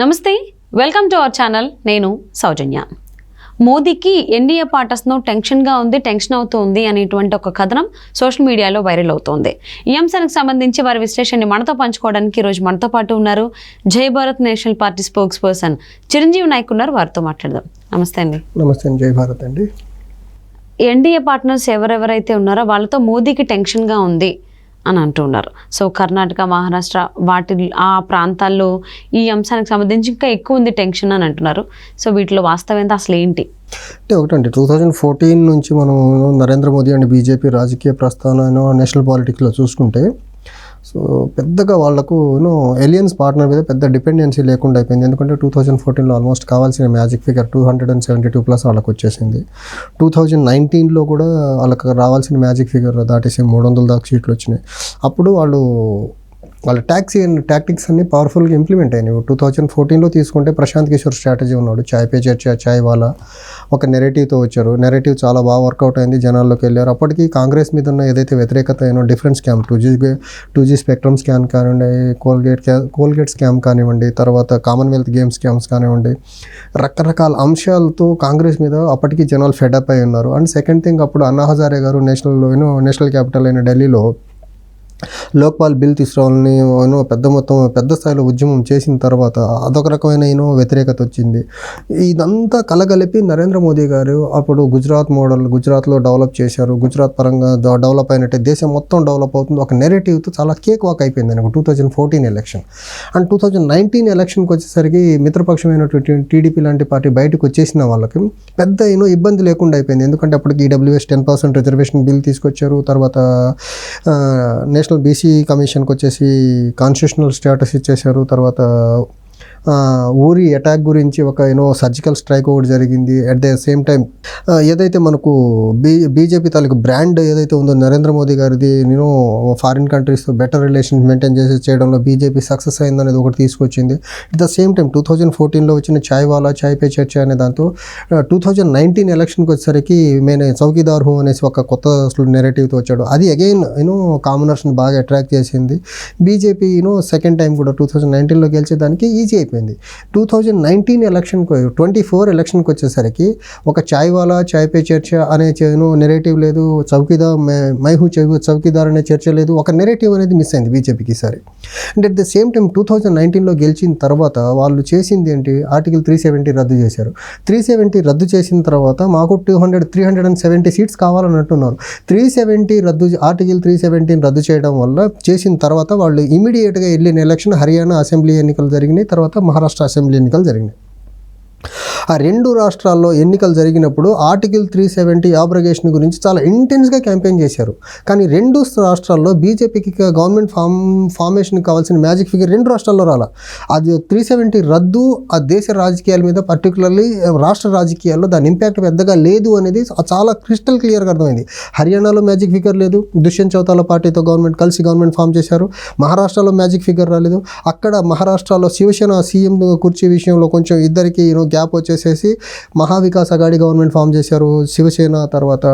నమస్తే, welcome to our channel. నేను సౌజన్య. మోదీకి ఎన్డీఏ పార్టర్స్ను టెన్షన్గా ఉంది, టెన్షన్ అవుతుంది అనేటువంటి ఒక కథనం సోషల్ మీడియాలో వైరల్ అవుతోంది. ఈ అంశానికి సంబంధించి వారి విశ్లేషణని మనతో పంచుకోవడానికి ఈరోజు మనతో పాటు ఉన్నారు Jai Bharat National Party spokesperson Chiranjeevi Naik ఉన్నారు. వారితో మాట్లాడదాం. నమస్తే అండి. నమస్తే. జై భారత్ అండి. ఎన్డీఏ పార్ట్నర్స్ ఎవరెవరైతే ఉన్నారో వాళ్ళతో మోదీకి టెన్షన్గా ఉంది అని అంటున్నారు. సో కర్ణాటక, మహారాష్ట్ర ఆ ప్రాంతాల్లో ఈ అంశానికి సంబంధించి ఇంకా ఎక్కువ ఉంది టెన్షన్ అని అంటున్నారు. సో వీటిలో వాస్తవం ఎంత, అసలు ఏంటి అంటే ఒకటండి, 2014 నుంచి మనం నరేంద్ర మోదీ అండ్ బీజేపీ రాజకీయ ప్రస్థానం నేషనల్ పాలిటిక్స్లో చూసుకుంటే సో పెద్దగా వాళ్ళకు ఎలియన్స్ పార్ట్నర్ మీద పెద్ద డిపెండెన్సీ లేకుండా అయిపోయింది. ఎందుకంటే 2014లో ఆల్మోస్ట్ కావాల్సిన మ్యాజిక్ ఫిగర్ 272+ వాళ్ళకి వచ్చేసింది. 2019లో కూడా వాళ్ళకి రావాల్సిన మ్యాజిక్ ఫిగర్ దాటేసి 300 దాకా సీట్లు వచ్చినాయి. అప్పుడు వాళ్ళ టాక్టిక్స్ అన్ని పవర్ఫుల్గా ఇంప్లిమెంట్ అయినాయి. 2014లో తీసుకుంటే ప్రశాంత్ కిషోర్ స్ట్రాటజీ ఉన్నాడు, చాయ్ పే చర్చ, చాయ్ వాలా, ఒక నెరేటివ్తో వచ్చారు. నెరేటివ్ చాలా బాగా వర్కౌట్ అయింది, జనాల్లోకి వెళ్ళారు. అప్పటికి కాంగ్రెస్ మీద ఉన్న ఏదైతే వ్యతిరేకత అయినో different scam, 2G spectrum scam కానివ్వండి, కోల్గేట్ స్కామ్ కానివ్వండి, తర్వాత కామన్వెల్త్ గేమ్స్ స్కామ్స్ కానివ్వండి, రకరకాల అంశాలతో కాంగ్రెస్ మీద అప్పటికి జనాలు ఫెడప్ అయి ఉన్నారు. అండ్ సెకండ్ థింగ్, అప్పుడు అన్నా హజారే గారు నేషనల్ క్యాపిటల్ అయిన ఢిల్లీలో లోక్పాల్ బిల్ తీసుకురావాలని పెద్ద స్థాయిలో ఉద్యమం చేసిన తర్వాత అదొక రకమైన వ్యతిరేకత వచ్చింది. ఇదంతా కలగలిపి నరేంద్ర మోదీ గారు అప్పుడు గుజరాత్లో డెవలప్ చేశారు. గుజరాత్ పరంగా డెవలప్ అయినట్టే దేశం మొత్తం డెవలప్ అవుతుంది ఒక నెరేటివ్తో చాలా కేక్ వాక్ అయిపోయింది నాకు 2014 ఎలక్షన్. అండ్ 2019 ఎలక్షన్కి వచ్చేసరికి మిత్రపక్షమైనటువంటి టీడీపీ లాంటి పార్టీ బయటకు వచ్చేసిన వాళ్ళకి పెద్ద ఇబ్బంది లేకుండా అయిపోయింది. ఎందుకంటే అప్పటికి ఈడబ్ల్యూఎస్ 10% రిజర్వేషన్ బిల్ తీసుకొచ్చారు. తర్వాత నేషనల్ బీసీ కమిషన్కి వచ్చేసి కాన్స్టిట్యూషనల్ స్టేటస్ ఇచ్చేశారు. తర్వాత ఊరి అటాక్ గురించి ఒక సర్జికల్ స్ట్రైక్ ఒకటి జరిగింది. అట్ ద సేమ్ టైం ఏదైతే మనకు బీజేపీ తాలూకు బ్రాండ్ ఏదైతే ఉందో నరేంద్ర మోదీ గారిది, ఫారిన్ కంట్రీస్తో బెటర్ రిలేషన్స్ మెయింటైన్ చేయడంలో బీజేపీ సక్సెస్ అయిందనేది ఒకటి తీసుకొచ్చింది. అట్ ద సేమ్ టైం 2014లో వచ్చిన చాయ్ వాలా, చాయ్ పే చర్చ అనే దాంతో 2019 ఎలక్షన్కి వచ్చేసరికి చౌకీదార్ హూ అనేసి ఒక కొత్త నెరేటివ్తో వచ్చాడు. అది అగైన్ కామనర్స్ని బాగా అట్రాక్ట్ చేసింది. బీజేపీ సెకండ్ టైం కూడా 2019లో గెలిచేదానికి ఈజీ అయిపోయింది. 2019 ఎలక్షన్కి 24 ఎలక్షన్కి వచ్చేసరికి ఒక చాయ్ వాలా, చాయ్ పే చర్చ అనే నెరేటివ్ లేదు, చౌకీదార్ అనే చర్చ లేదు, ఒక నెరేటివ్ అనేది మిస్ అయింది బీజేపీకి ఈసారి. And at the same time 2019లో గెలిచిన తర్వాత వాళ్ళు చేసింది ఏంటి, ఆర్టికల్ 370 రద్దు చేశారు. 370 రద్దు చేసిన తర్వాత మాకు 370 సీట్స్ కావాలని అంటున్నారు. ఆర్టికల్ 370 రద్దు చేయడం వల్ల చేసిన తర్వాత వాళ్ళు ఇమీడియట్గా వెళ్ళిన ఎలక్షన్ హర్యానా అసెంబ్లీ ఎన్నికలు జరిగినాయి, తర్వాత మహారాష్ట్ర అసెంబ్లీ ఎన్నికలు జరిగినాయి. ఆ రెండు రాష్ట్రాల్లో ఎన్నికలు జరిగినప్పుడు ఆర్టికల్ 370 ఆబ్రగేషన్ గురించి చాలా ఇంటెన్స్గా క్యాంపెయిన్ చేశారు. కానీ రెండు రాష్ట్రాల్లో బీజేపీకి గవర్నమెంట్ ఫార్మేషన్కి కావాల్సిన మ్యాజిక్ ఫిగర్ రెండు రాష్ట్రాల్లో రాలా. అది 370 రద్దు ఆ దేశ రాజకీయాల మీద, పర్టికులర్లీ రాష్ట్ర రాజకీయాల్లో దాని ఇంపాక్ట్ పెద్దగా లేదు అనేది చాలా క్రిస్టల్ క్లియర్గా అర్థమైంది. హర్యానాలో మ్యాజిక్ ఫిగర్ లేదు, దుష్యంత్ చౌతాలా పార్టీతో కలిసి గవర్నమెంట్ ఫామ్ చేశారు. మహారాష్ట్రలో మ్యాజిక్ ఫిగర్ రాలేదు. అక్కడ మహారాష్ట్రలో శివసేన సీఎం కుర్చీ విషయంలో కొంచెం ఇద్దరికి గ్యాప్ వచ్చేసేసి మహావికాస్ అఘాడీ గవర్నమెంట్ ఫామ్ చేశారు. శివసేన తర్వాత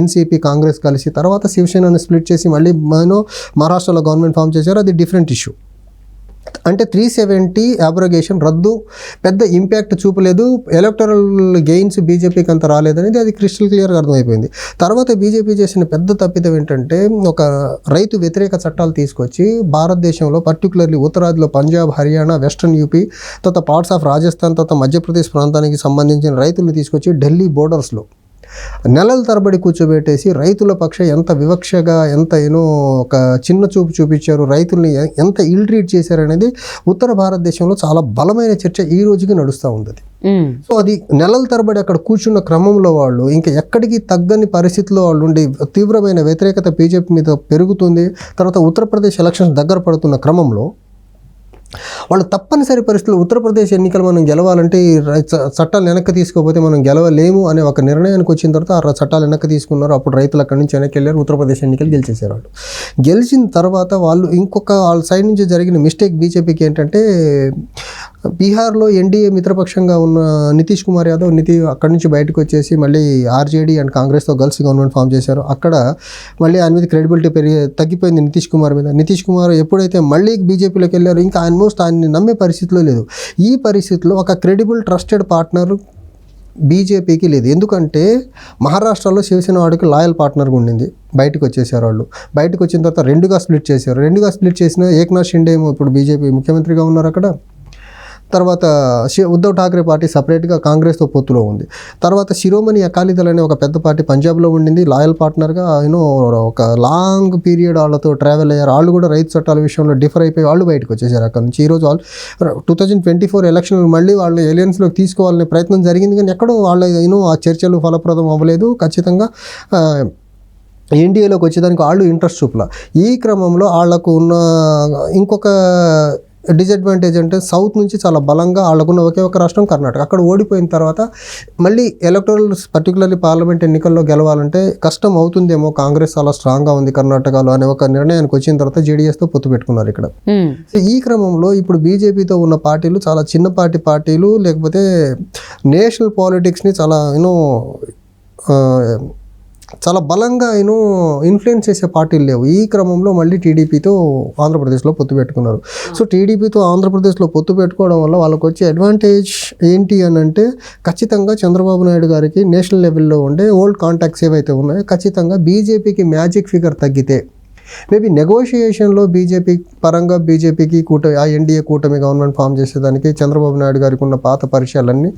ఎన్సీపీ కాంగ్రెస్ కలిసి తర్వాత శివసేనని స్ప్లిట్ చేసి మళ్ళీ మహారాష్ట్రలో గవర్నమెంట్ ఫామ్ చేశారు. అది డిఫరెంట్ ఇష్యూ. అంటే 370 అబ్రగేషన్ రద్దు పెద్ద ఇంపాక్ట్ చూపలేదు, ఎలక్టరల్ గెయిన్స్ బీజేపీకి అంత రాలేదనేది అది క్రిస్టల్ క్లియర్గా అర్థమైపోయింది. తర్వాత బీజేపీ చేసిన పెద్ద తప్పిదం ఏంటంటే ఒక రైతు వ్యతిరేక చట్టాలు తీసుకొచ్చి భారతదేశంలో పర్టికులర్లీ ఉత్తరాదిలో పంజాబ్, హర్యానా, వెస్ట్రన్ యూపీ, తర్వాత పార్ట్స్ ఆఫ్ రాజస్థాన్, తర్వాత మధ్యప్రదేశ్ ప్రాంతానికి సంబంధించిన రైతులను తీసుకొచ్చి ఢిల్లీ బోర్డర్స్లో నెలల తరబడి కూర్చోబెట్టేసి రైతుల పక్ష ఎంత వివక్షగా, ఎంత ఒక చిన్న చూపు చూపించారు, రైతుల్ని ఎంత ఇల్ ట్రీట్ చేశారనేది ఉత్తర భారతదేశంలో చాలా బలమైన చర్చ ఈ రోజుకి నడుస్తూ ఉంది. సో అది నెలల తరబడి అక్కడ కూర్చున్న క్రమంలో వాళ్ళు ఇంకా ఎక్కడికి తగ్గని పరిస్థితిలో వాళ్ళు ఉండి తీవ్రమైన వ్యతిరేకత బీజేపీ మీద పెరుగుతుంది. తర్వాత ఉత్తరప్రదేశ్ ఎలక్షన్స్ దగ్గర పడుతున్న క్రమంలో వాళ్ళు తప్పనిసరి పరిస్థితులు ఉత్తరప్రదేశ్ ఎన్నికలు మనం గెలవాలంటే చట్టాలు వెనక్కి తీసుకోకపోతే మనం గెలవలేము అనే ఒక నిర్ణయానికి వచ్చిన తర్వాత ఆ చట్టాలు వెనక్కి తీసుకున్నారు. అప్పుడు రైతులు అక్కడి నుంచి వెనక్కి వెళ్ళారు, ఉత్తరప్రదేశ్ ఎన్నికలు గెలిచేశారు. వాళ్ళు గెలిచిన తర్వాత వాళ్ళు వాళ్ళ సైడ్ నుంచి జరిగిన మిస్టేక్ బీజేపీకి ఏంటంటే బీహార్లో ఎన్డీఏ మిత్రపక్షంగా ఉన్న నితీష్ కుమార్ యాదవ్ అక్కడి నుంచి బయటకు వచ్చేసి మళ్ళీ ఆర్జేడీ అండ్ కాంగ్రెస్తో కలిసి గవర్నమెంట్ ఫామ్ చేశారు. అక్కడ మళ్ళీ ఆయన మీద క్రెడిబిలిటీ తగ్గిపోయింది నితీష్ కుమార్ మీద. నితీష్ కుమార్ ఎప్పుడైతే మళ్ళీ బీజేపీలోకి వెళ్ళారో ఇంకా ఆల్మోస్ట్ ఆయన్ని నమ్మే పరిస్థితిలో లేదు. ఈ పరిస్థితిలో ఒక క్రెడిబుల్ ట్రస్టెడ్ పార్ట్నర్ బీజేపీకి లేదు. ఎందుకంటే మహారాష్ట్రలో శివసేన వాడికి లాయల్ పార్ట్నర్గా ఉండింది, బయటకు వచ్చేసారు వాళ్ళు. బయటకు వచ్చిన తర్వాత రెండుగా స్ప్లిట్ చేసిన ఏక్నాథ్ షిండే ఏమో ఇప్పుడు బీజేపీ ముఖ్యమంత్రిగా ఉన్నారు అక్కడ. తర్వాత ఉద్ధవ్ ఠాక్రే పార్టీ సపరేట్గా కాంగ్రెస్తో పొత్తులో ఉంది. తర్వాత శిరోమణి అకాలీదళ్ అనే ఒక పెద్ద పార్టీ పంజాబ్లో ఉండింది, లాయల్ పార్ట్నర్గా ఒక లాంగ్ పీరియడ్ వాళ్ళతో ట్రావెల్ అయ్యారు. వాళ్ళు కూడా రైతు చట్టాల విషయంలో డిఫర్ అయిపోయి వాళ్ళు బయటకు వచ్చేసారు అక్కడ నుంచి. ఈరోజు వాళ్ళు 2024 ఎలక్షన్లు మళ్ళీ వాళ్ళు ఎలియన్స్లోకి తీసుకోవాలనే ప్రయత్నం జరిగింది, కానీ ఎక్కడో వాళ్ళ ఆ చర్చలు ఫలప్రదం అవ్వలేదు. ఖచ్చితంగా ఎన్డీఏలోకి వచ్చేదానికి వాళ్ళు ఇంట్రెస్ట్ చూపల. ఈ క్రమంలో వాళ్లకు ఉన్న ఇంకొక డిసడ్వాంటేజ్ అంటే సౌత్ నుంచి చాలా బలంగా వాళ్ళకున్న ఒకే ఒక రాష్ట్రం కర్ణాటక. అక్కడ ఓడిపోయిన తర్వాత మళ్ళీ ఎలక్టోరల్ పర్టికులర్లీ పార్లమెంట్ ఎన్నికల్లో గెలవాలంటే కష్టం అవుతుందేమో, కాంగ్రెస్ చాలా స్ట్రాంగ్గా ఉంది కర్ణాటకలో అనే ఒక నిర్ణయానికి వచ్చిన తర్వాత జేడీఎస్తో పొత్తు పెట్టుకున్నారు ఇక్కడ. ఈ క్రమంలో ఇప్పుడు బీజేపీతో ఉన్న పార్టీలు చాలా చిన్నపాటి పార్టీలు, లేకపోతే నేషనల్ పాలిటిక్స్ని చాలా బలంగా ఇన్ఫ్లుయెన్స్ చేసే పార్టీలు లేవు. ఈ క్రమంలో మళ్ళీ టీడీపీతో ఆంధ్రప్రదేశ్లో పొత్తు పెట్టుకున్నారు. సో టీడీపీతో ఆంధ్రప్రదేశ్లో పొత్తు పెట్టుకోవడం వల్ల వాళ్ళకి వచ్చే అడ్వాంటేజ్ ఏంటి అని అంటే, ఖచ్చితంగా చంద్రబాబు నాయుడు గారికి నేషనల్ లెవెల్లో ఉండే ఓల్డ్ కాంటాక్ట్స్ ఏవైతే ఉన్నాయో ఖచ్చితంగా బీజేపీకి మ్యాజిక్ ఫిగర్ తగ్గితే మేబీ నెగోషియేషన్లో బీజేపీకి ఎన్డీఏ కూటమి గవర్నమెంట్ ఫామ్ చేసేదానికి చంద్రబాబు నాయుడు గారికి ఉన్న పాత పరిచయాలన్నీ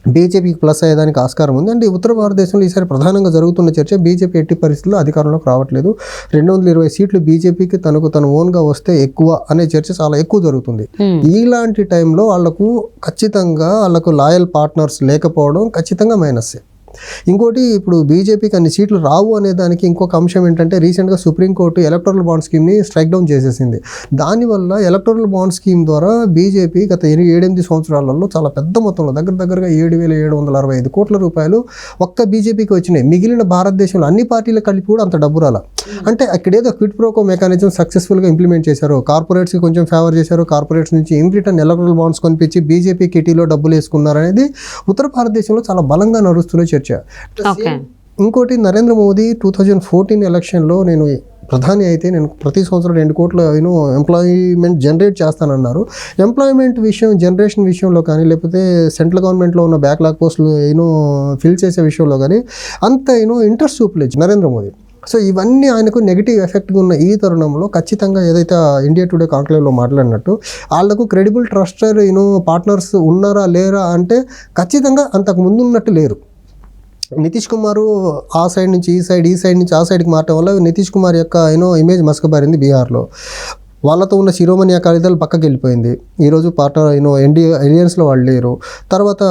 బీజేపీకి ప్లస్ అయ్యేదానికి ఆస్కారం ఉంది. అంటే ఉత్తర భారతదేశంలో ఈసారి ప్రధానంగా జరుగుతున్న చర్చ బీజేపీ ఎట్టి పరిస్థితుల్లో అధికారంలోకి రావట్లేదు, 220 సీట్లు బీజేపీకి తను ఓన్గా వస్తే ఎక్కువ అనే చర్చ చాలా ఎక్కువ జరుగుతుంది. ఇలాంటి టైంలో ఖచ్చితంగా వాళ్ళకు లాయల్ పార్ట్నర్స్ లేకపోవడం ఖచ్చితంగా మైనస్సే. ఇంకోటి, ఇప్పుడు బీజేపీకి అన్ని సీట్లు రావు అనే దానికి ఇంకొక అంశం ఏంటంటే, రీసెంట్గా సుప్రీంకోర్టు ఎలక్టోరల్ బాండ్ స్కీమ్ని స్ట్రైక్ డౌన్ చేసేసింది. దానివల్ల ఎలక్టోరల్ బాండ్ స్కీమ్ ద్వారా బీజేపీ గత 7-8 సంవత్సరాలలో చాలా పెద్ద మొత్తంలో దగ్గరగా 7,765 కోట్ల రూపాయలు ఒక్క బీజేపీకి వచ్చినాయి. మిగిలిన భారతదేశంలో అన్ని పార్టీలు కలిపి కూడా అంత డబ్బు రాల. అంటే అక్కడేదో క్విట్ ప్రోకో మెకానిజం సక్సెస్ఫుల్గా ఇంప్లిమెంట్ చేశారు. కార్పొరేట్స్కి కొంచెం ఫేవర్ చేశారు, కార్పొరేట్స్ నుంచి ఇన్ రిటర్న్ ఎలక్టోరల్ బాండ్స్ కొనిపించి బీజేపీ కిటీలో డబ్బులు వేసుకున్నారు అనేది ఉత్తర భారతదేశంలో చాలా బలంగా నడుస్తున్న చర్చ. ఇంకోటి, నరేంద్ర మోదీ 2014 ఎలక్షన్లో నేను ప్రధాని అయితే నేను ప్రతి సంవత్సరం 2 కోట్ల ఎంప్లాయ్మెంట్ జనరేట్ చేస్తానన్నారు. ఎంప్లాయ్మెంట్ జనరేషన్ విషయంలో కానీ, లేకపోతే సెంట్రల్ గవర్నమెంట్లో ఉన్న బ్యాక్లాగ్ పోస్టులు ఫిల్ చేసే విషయంలో కానీ అంత ఇంట్రెస్ట్ చూపలేదు నరేంద్ర మోదీ. సో ఇవన్నీ ఆయనకు నెగిటివ్ ఎఫెక్ట్గా ఉన్న ఈ తరుణంలో ఖచ్చితంగా ఏదైతే ఇండియా టుడే కాంక్లేవ్లో మాట్లాడినట్టు వాళ్ళకు క్రెడిబుల్ ట్రస్టర్ పార్ట్నర్స్ ఉన్నారా లేరా అంటే ఖచ్చితంగా అంతకు ముందు ఉన్నట్టు లేరు. నితీష్ కుమార్ ఆ సైడ్ నుంచి ఈ సైడ్ నుంచి ఆ సైడ్కి మారటం వల్ల నితీష్ కుమార్ యొక్క ఇమేజ్ మసకబారింది బీహార్లో. వాళ్ళతో ఉన్న శిరోమణి అకాలీదళ్ పక్కకి వెళ్ళిపోయింది. ఈరోజు పార్ట్నర్ ఎన్డీఏ అలియన్స్లో వాళ్ళు లేరు. తర్వాత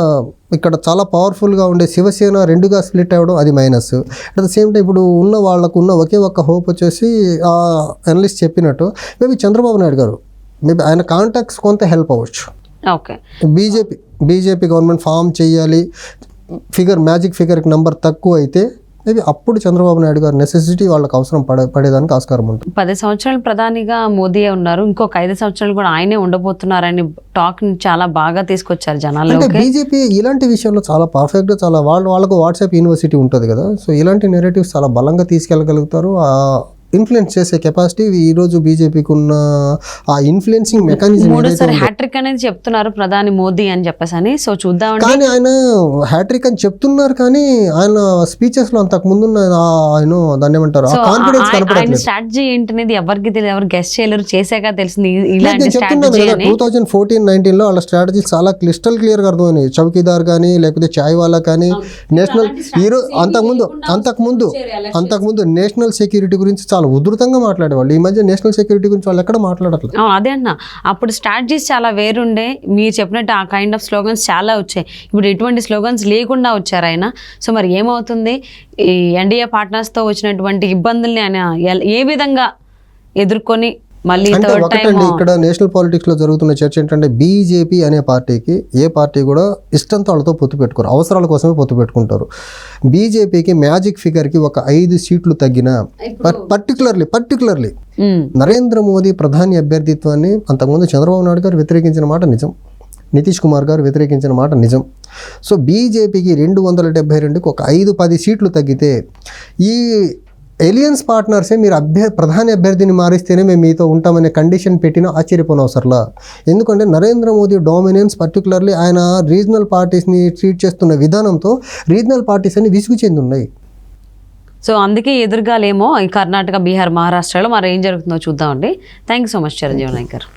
ఇక్కడ చాలా పవర్ఫుల్గా ఉండే శివసేన రెండుగా స్ప్లిట్ అవ్వడం అది minus. At the same time ఇప్పుడు వాళ్ళకున్న ఒకే ఒక్క హోప్ వచ్చేసి అనలిస్ట్ చెప్పినట్టు మేబీ చంద్రబాబు నాయుడు గారు మేబీ ఆయన కాంటాక్ట్స్ కొంత హెల్ప్ అవ్వచ్చు. ఓకే, బీజేపీ గవర్నమెంట్ ఫామ్ చేయాలి, మ్యాజిక్ ఫిగర్కి నెంబర్ తక్కువ అయితే మేబీ అప్పుడు చంద్రబాబు నాయుడు గారు నెసెసిటీ వాళ్ళకి అవసరం పడేదానికి ఆస్కారం ఉంటుంది. 10 సంవత్సరాలు ప్రధానిగా మోదీయే ఉన్నారు, ఇంకొక 5 సంవత్సరాలు కూడా ఆయనే ఉండబోతున్నారని టాక్ చాలా బాగా తీసుకొచ్చారు జనాల్లో. అంటే బీజేపీ ఇలాంటి విషయంలో చాలా పర్ఫెక్ట్గా చాలా వాళ్ళకు వాట్సాప్ యూనివర్సిటీ ఉంటుంది కదా, సో ఇలాంటి నెరేటివ్స్ చాలా బలంగా తీసుకెళ్ళగలుగుతారు. ఇన్ఫ్లుయెన్స్ చేసే కెపాసిటీ ఈరోజు బీజేపీకి ఉన్న ఆ ఇన్ఫ్లుయెన్సింగ్ మెకానిజం. హ్యాట్రిక్ అనేది చెప్తున్నారు ప్రధాని మోదీ అని చెప్పేసి, సో చూద్దాం. కానీ ఆయన హ్యాట్రిక్ అని చెప్తున్నారు, కానీ ఆయన స్పీచెస్ లో అంతకు ముందు దాన్ని ఏమంటారు కాన్ఫిడెన్స్ కనపడట్లేదు. స్ట్రాటజీ ఏంటనేది ఎవరికి తెలియదు, ఎవరు గెస్ట్ చేయలేరు, చేసాక తెలిసింది. 2014-19 వాళ్ళ స్ట్రాటజీ చాలా క్లియర్ గా అర్థమైనాయి. చౌకీదార్ కానీ, లేకపోతే చాయ్ వాలా కానీ, నేషనల్ హీరో అంతకుముందు నేషనల్ సెక్యూరిటీ గురించి చాలా ఉధృతంగా మాట్లాడేవాళ్ళు. ఈ మధ్య నేషనల్ సెక్యూరిటీ గురించి వాళ్ళు ఎక్కడ మాట్లాడట్లేదు. అదే అన్న, అప్పుడు స్ట్రాటజీస్ చాలా వేరుండే. మీరు చెప్పినట్టు ఆ కైండ్ ఆఫ్ స్లోగన్స్ చాలా వచ్చాయి. ఇప్పుడు ఎటువంటి స్లోగన్స్ లేకుండా వచ్చారు ఆయన. సో మరి ఏమవుతుంది, ఈ ఎన్డీఏ పార్ట్నర్స్తో వచ్చినటువంటి ఇబ్బందుల్ని ఆయన ఏ విధంగా ఎదుర్కొని మళ్ళీ ఇక్కడ నేషనల్ పాలిటిక్స్ లో జరుగుతున్న చర్చ ఏంటంటే, బీజేపీ అనే పార్టీకి ఏ పార్టీ కూడా ఇష్టంతో వాళ్ళతో పొత్తు పెట్టుకోరు, అవసరాల కోసమే పొత్తు పెట్టుకుంటారు. బీజేపీకి మ్యాజిక్ ఫిగర్ కి ఒక 5 సీట్లు తగ్గిన పర్టికులర్లీ నరేంద్ర మోదీ ప్రధాని అభ్యర్థిత్వాన్ని అంతకుముందు చంద్రబాబు నాయుడు గారు వ్యతిరేకించిన మాట నిజం. నితీష్ కుమార్ గారు వ్యతిరేకించిన మాట నిజం. సో బీజేపీకి 272కి ఒక 5-10 సీట్లు తగ్గితే ఈ ఎలియన్స్ పార్ట్నర్సే మీరు ప్రధాని అభ్యర్థిని మారిస్తేనే మేము మీతో ఉంటామనే కండిషన్ పెట్టినా ఆశ్చర్యపోనవసరంలా. ఎందుకంటే నరేంద్ర మోదీ డామినెన్స్, పర్టికులర్లీ ఆయన రీజనల్ పార్టీస్ని ట్రీట్ చేస్తున్న విధానంతో రీజనల్ పార్టీస్ అన్ని విసుగు చెంది ఉన్నాయి. సో అందుకే ఎదురుగాలేమో ఈ కర్ణాటక, బీహార్, మహారాష్ట్రలో మరి ఏం జరుగుతుందో చూద్దామండి. Thank you so much Chiranjeevi Naik గారు.